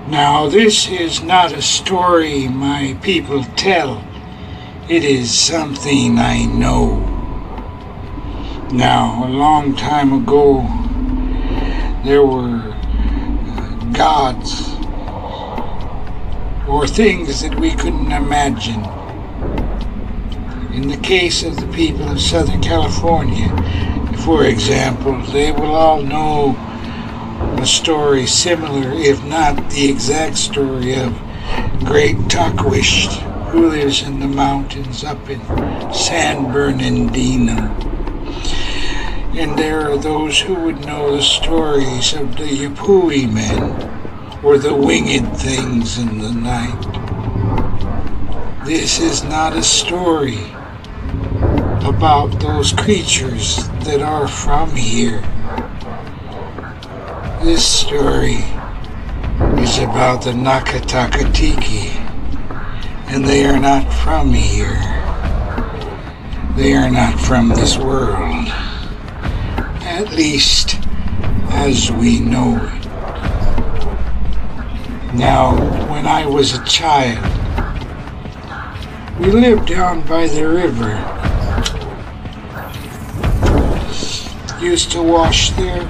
Now, this is not a story my people tell. It is something I know. Now, a long time ago, there were gods or things that we couldn't imagine. In the case of the people of Southern California, for example, they will all know a story similar, if not the exact story, of Great Takwish, who lives in the mountains up in San Bernardino. And there are those who would know the stories of the Yapui men, or the winged things in the night. This is not a story about those creatures that are from here. This story is about the Nakatakatiki, and they are not from here. They are not from this world, at least as we know it. Now, when I was a child, we lived down by the river. Used to wash there,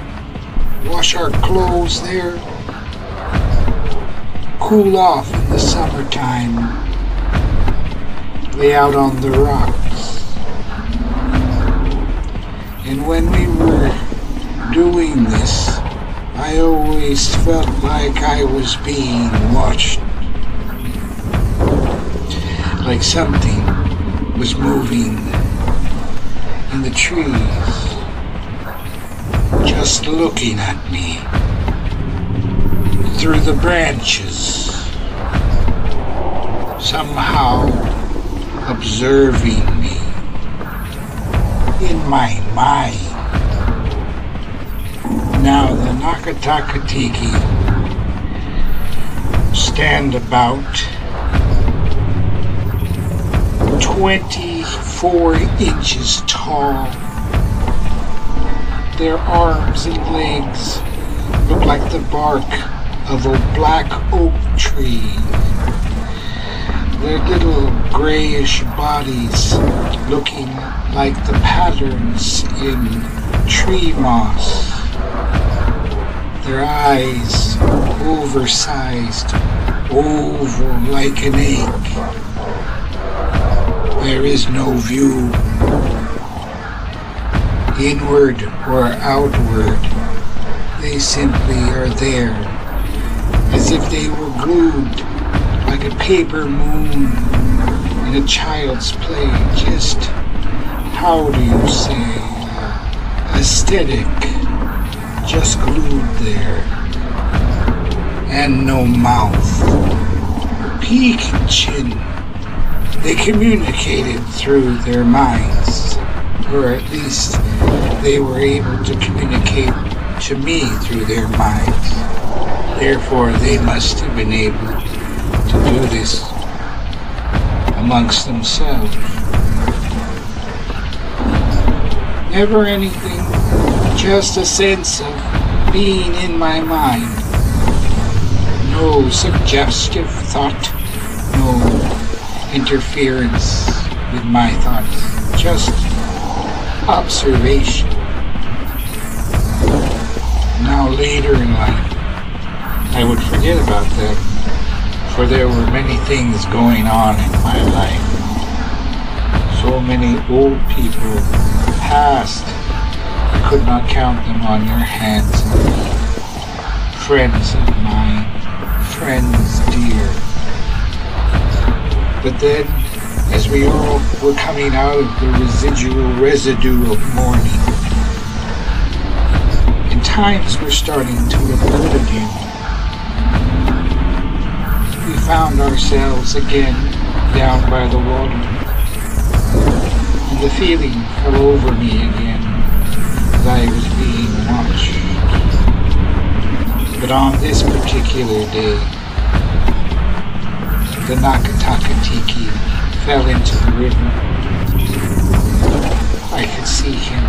wash our clothes there, cool off in the summertime, lay out on the rocks. And when we were doing this, I always felt like I was being watched, like something was moving in the trees, just looking at me through the branches, somehow observing me in my mind. Now the Nakatakatiki stand about 24 inches tall. Their arms and legs look like the bark of a black oak tree. Their little grayish bodies looking like the patterns in tree moss. Their eyes oversized, oval like an egg. There is no view, inward or outward. They simply are there, as if they were glued, like a paper moon in a child's play. Just, how do you say, aesthetic, just glued there, and no mouth, peak chin. They communicated through their minds, or at least they were able to communicate to me through their minds. Therefore, they must have been able to do this amongst themselves. Never anything, just a sense of being in my mind. No suggestive thought, no interference with my thoughts, just observation. Now later in life, I would forget about them, for there were many things going on in my life. So many old people passed, I could not count them on your hands. Friends of mine, friends dear. But then, as we all were coming out of the residual residue of mourning, and times were starting to look good again, we found ourselves again down by the water, and the feeling fell over me again that I was being watched. But on this particular day, the Nakatakatiki fell into the river. I could see him,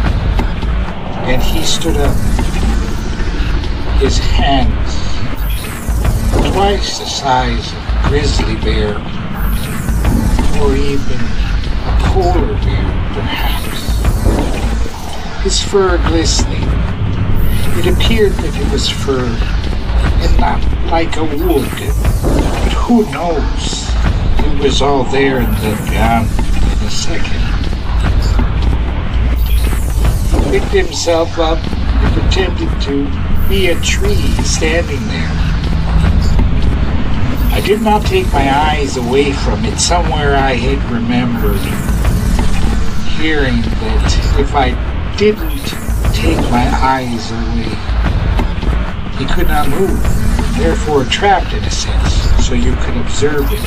and he stood up, his hands twice the size of a grizzly bear, or even a polar bear, perhaps. His fur glistening. It appeared that it was fur and not like a wood, but who knows? It was all there and then gone in a second. He picked himself up and pretended to be a tree standing there. I did not take my eyes away from it. Somewhere I had remembered hearing that if I didn't take my eyes away, he could not move, therefore trapped in a sense, so you could observe it.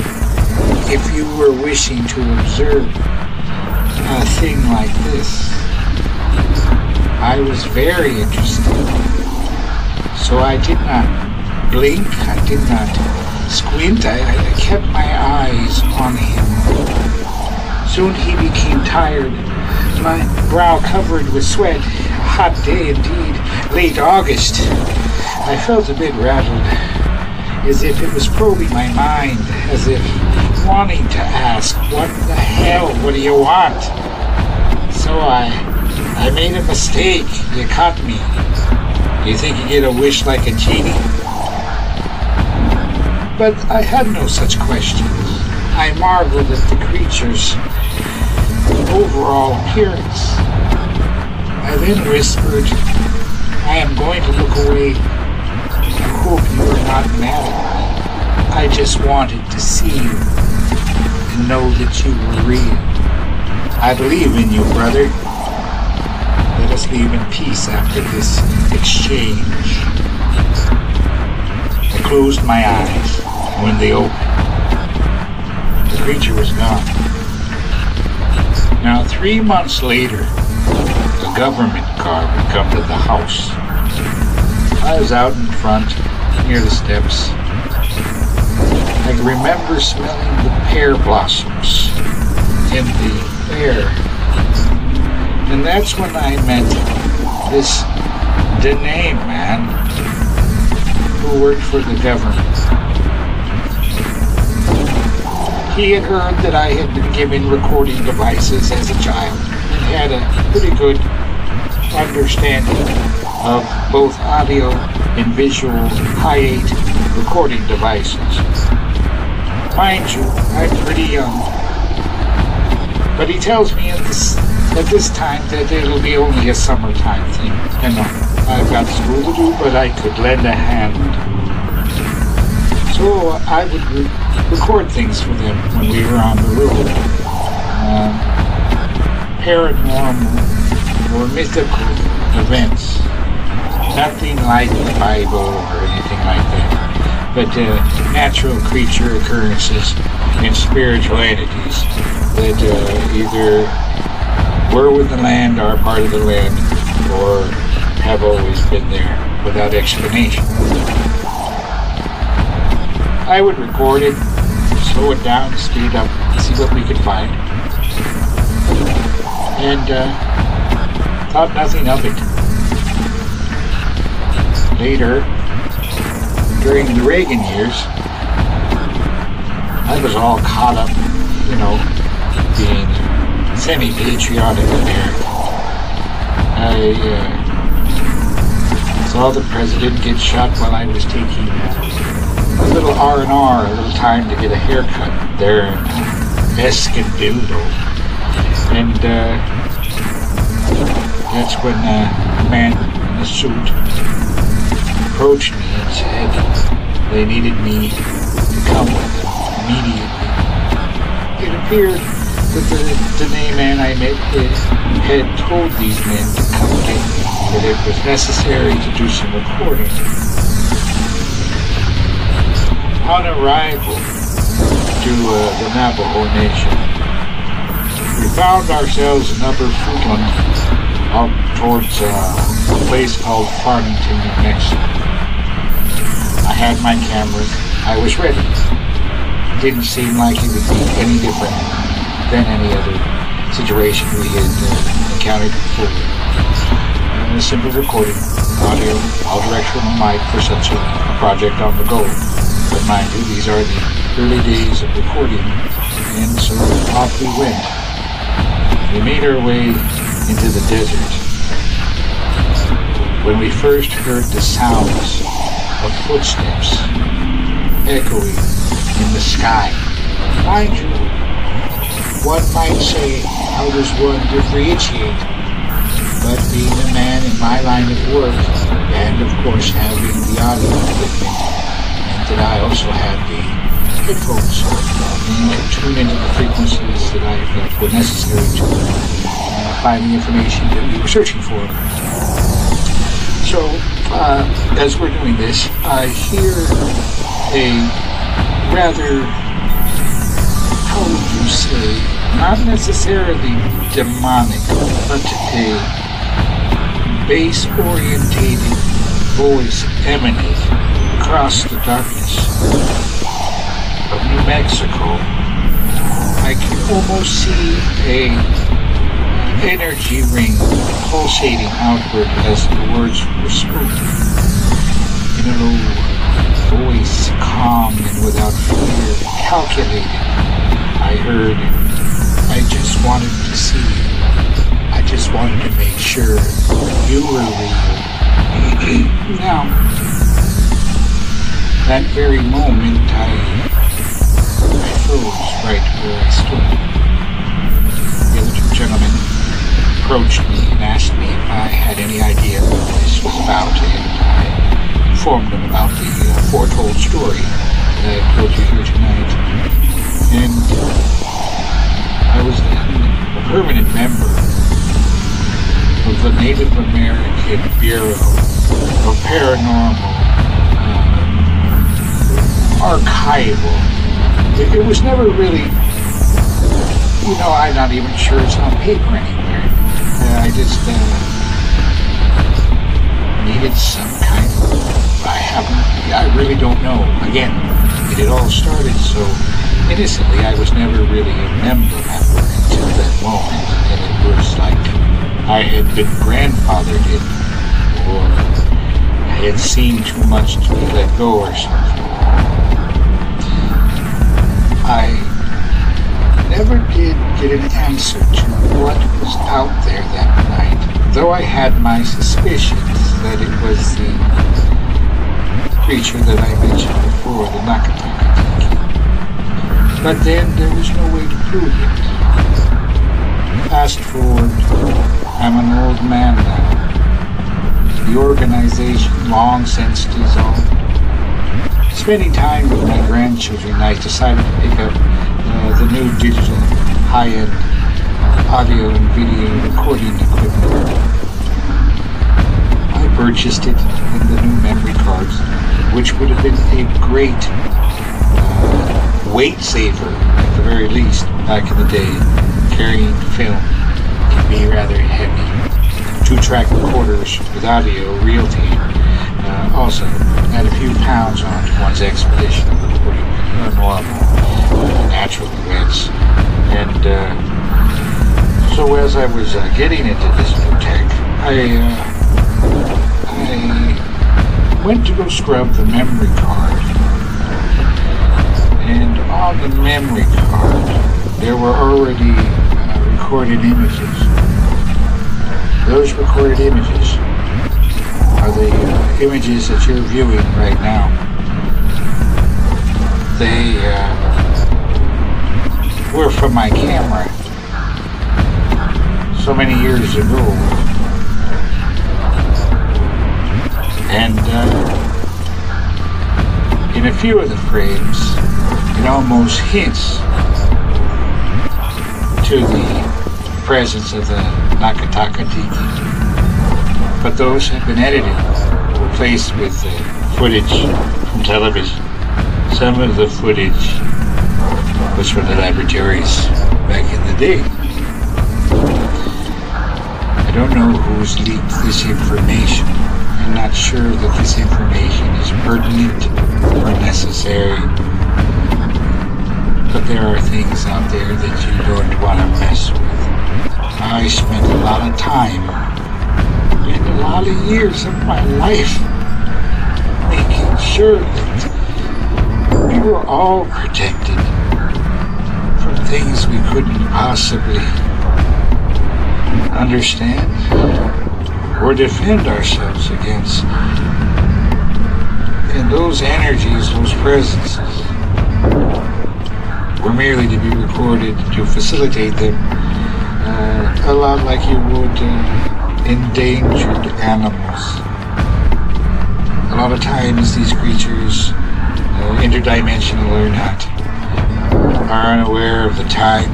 If you were wishing to observe a thing like this, I was very interested. So I did not blink, I did not squint, I kept my eyes on him. Soon he became tired, my brow covered with sweat. A hot day indeed, late August. I felt a bit rattled, as if it was probing my mind, as if wanting to ask, what the hell, what do you want? So I made a mistake. You caught me. Do you think you get a wish like a genie? But I had no such questions. I marveled at the creature's overall appearance. I then whispered, I am going to look away. I hope you are not mad at me. I just wanted to see you and know that you were real. I believe in you, brother. Let us leave in peace after this exchange. I closed my eyes. When they opened, the creature was gone. Now, 3 months later, a government car would come to the house. I was out in front, near the steps. I remember smelling the pear blossoms in the air. And that's when I met this Dene man who worked for the government. He had heard that I had been given recording devices as a child and had a pretty good understanding of both audio and visual hi-8 recording devices. Mind you, I'm pretty young. But he tells me at this time that it'll be only a summertime thing. And I've got school to do, but I could lend a hand. So I would record things for them when we were on the road. Paranormal or mythical events. Nothing like the Bible or anything like that, but natural creature occurrences and spiritual entities that either were with the land, are part of the land, or have always been there without explanation. I would record it, slow it down, speed it up, see what we could find. And thought nothing of it. Later, during the Reagan years, I was all caught up, being semi-patriotic American. I saw the president get shot while I was taking a little R&R, a little time to get a haircut there in Escondido. And that's when a man in a suit approached me and said they needed me to come with them immediately. It appeared that the Dene man I met had told these men to come get me, that it was necessary to do some recording. On arrival to the Navajo Nation, we found ourselves in Upper Fruitland, out towards a place called Farmington, New Mexico. I had my cameras. I was ready. It didn't seem like it would be any different than any other situation we had encountered before. A simple recording, audio, all directional mic for such a project on the go. But mind you, these are the early days of recording, and so off we went. We made our way into the desert. When we first heard the sounds of footsteps echoing in the sky, mind you, one might say, how does one differentiate? But being a man in my line of work, and of course having the audio equipment, meant that I also had the headphones and could tune into the frequencies that I felt were necessary to find the information that we were searching for. So, as we're doing this, I hear a rather, how would you say, not necessarily demonic, but a bass-orientated voice emanate across the darkness of New Mexico. I can almost see a energy ring pulsating outward as the words were spoken. In a low voice, calm and without fear, calculated. I heard, I just wanted to see you. I just wanted to make sure you were real. Now, that very moment, I froze right where I stood. The other two gentlemen approached me and asked me if I had any idea what this was about, and I informed them about the foretold story that I told you here tonight. And I was then a permanent member of the Native American Bureau of Paranormal Archival. It was never really, I'm not even sure it's on paper anywhere. I just needed some kind of, I really don't know. Again, it had all started so innocently. I was never really a member until that moment, and it was like I had been grandfathered in, or I had seen too much to be let go or something. I never did get an answer to what was out there that night, though I had my suspicions that it was the creature that I mentioned before, the Nakataka. But then there was no way to prove it. Fast forward, I'm an old man now. The organization long since dissolved. Spending time with my grandchildren, I decided to pick up the new digital high-end audio and video recording equipment. I purchased it in the new memory cards, which would have been a great weight saver at the very least. Back in the day, carrying film can be rather heavy. 2-track recorders with audio, real-time, also add a few pounds onto one's expedition of recording paranormal, natural events. And so as I was getting into this new tech, I went to go scrub the memory card. And on the memory card, there were already recorded images. Those recorded images are the images that you're viewing right now. They were from my camera so many years ago. And in a few of the frames, it almost hints to the presence of the Nakataka Tiki. But those have been edited, replaced with footage from television. Some of the footage was from the laboratories back in the day. I don't know who's leaked this information. I'm not sure that this information is pertinent or necessary. But there are things out there that you don't want to mess with. I spent a lot of time and a lot of years of my life making sure that we were all protected from things we couldn't possibly understand or defend ourselves against. And those energies, those presences, were merely to be recorded to facilitate them, a lot like you would endangered animals. A lot of times these creatures, interdimensional or not, are unaware of the time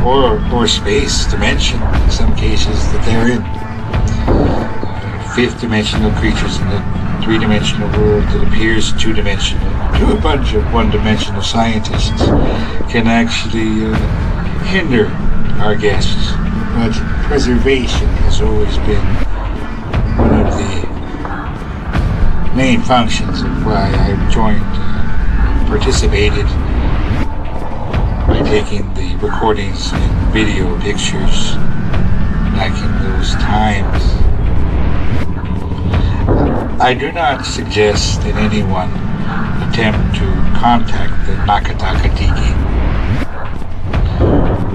or space dimension, in some cases, that they're in. Fifth dimensional creatures in the three-dimensional world that appears two-dimensional to a bunch of one-dimensional scientists can actually hinder our guests. But preservation has always been one of the main functions of why I've participated by taking the recordings and video pictures back in those times. I do not suggest that anyone attempt to contact the Nakatakatiki,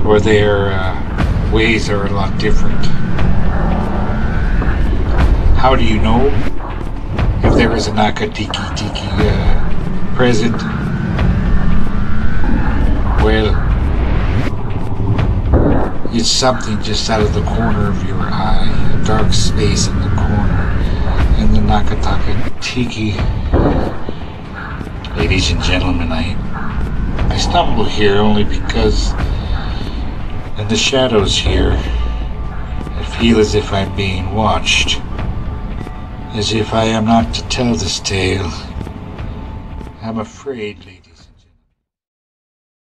or their ways are a lot different. How do you know if there is a Nakatiki present? Well, it's something just out of the corner of your eye, a dark space in the corner. And the Nakataki. Ladies and gentlemen, I stumble here only because in the shadows here, I feel as if I'm being watched, as if I am not to tell this tale. I'm afraid, ladies.